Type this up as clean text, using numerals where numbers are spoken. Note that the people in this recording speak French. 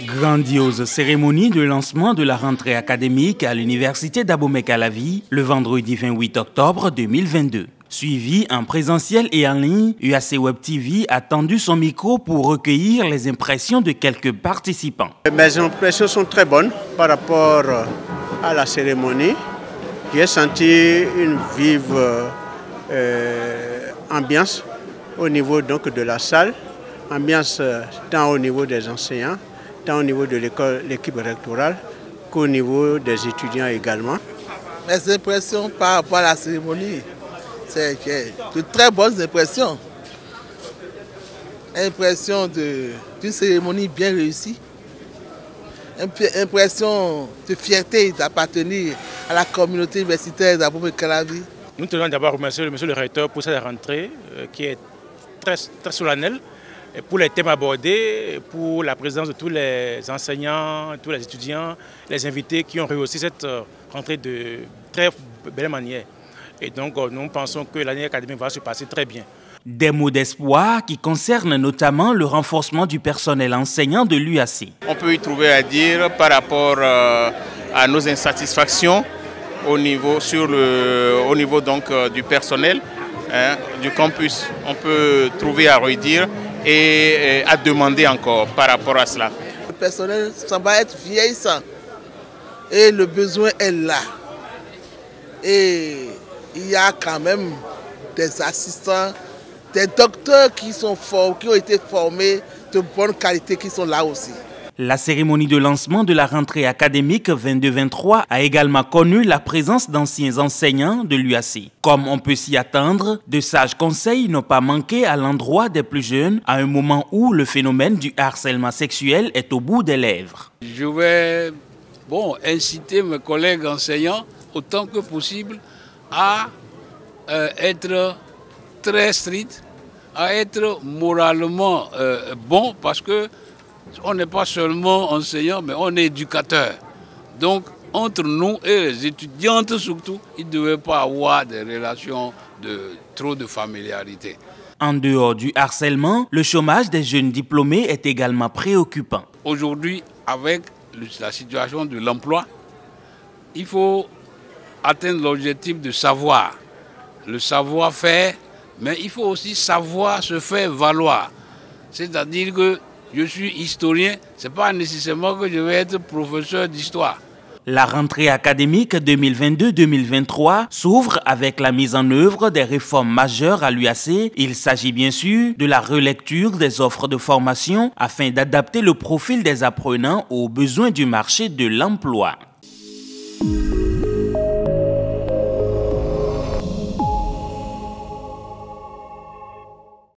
Grandiose cérémonie de lancement de la rentrée académique à l'université d'Abomey-Calavi le vendredi 28 octobre 2022. Suivi en présentiel et en ligne, UAC Web TV a tendu son micro pour recueillir les impressions de quelques participants. Mes impressions sont très bonnes par rapport à la cérémonie. J'ai senti une vive ambiance au niveau donc de la salle, ambiance tant au niveau des enseignants, tant au niveau de l'équipe rectorale qu'au niveau des étudiants également. Mes impressions par rapport à la cérémonie, c'est de très bonnes impressions. Impression d'une cérémonie bien réussie. Impression de fierté d'appartenir à la communauté universitaire d'Abomey-Calavi. Nous tenons d'abord à remercier monsieur le recteur pour cette rentrée qui est très solennelle. Pour les thèmes abordés, pour la présence de tous les enseignants, tous les étudiants, les invités qui ont réussi cette rentrée de très belle manière. Et donc nous pensons que l'année académique va se passer très bien. Des mots d'espoir qui concernent notamment le renforcement du personnel enseignant de l'UAC. On peut y trouver à dire par rapport à nos insatisfactions au niveau donc, du personnel du campus. On peut trouver à redire et à demander encore par rapport à cela. Le personnel semble être vieillissant et le besoin est là. Et il y a quand même des assistants, des docteurs qui ont été formés de bonne qualité qui sont là aussi. La cérémonie de lancement de la rentrée académique 22-23 a également connu la présence d'anciens enseignants de l'UAC. Comme on peut s'y attendre, de sages conseils n'ont pas manqué à l'endroit des plus jeunes à un moment où le phénomène du harcèlement sexuel est au bout des lèvres. Je vais inciter mes collègues enseignants autant que possible à être très stricts, à être moralement bons parce que on n'est pas seulement enseignant, mais on est éducateur. Donc, entre nous et les étudiantes surtout, il ne devait pas avoir des relations trop de familiarité. En dehors du harcèlement, le chômage des jeunes diplômés est également préoccupant. Aujourd'hui, avec la situation de l'emploi, il faut atteindre l'objectif de savoir, le savoir-faire, mais il faut aussi savoir se faire valoir. C'est-à-dire que je suis historien, ce n'est pas nécessairement que je vais être professeur d'histoire. La rentrée académique 2022-2023 s'ouvre avec la mise en œuvre des réformes majeures à l'UAC. Il s'agit bien sûr de la relecture des offres de formation afin d'adapter le profil des apprenants aux besoins du marché de l'emploi.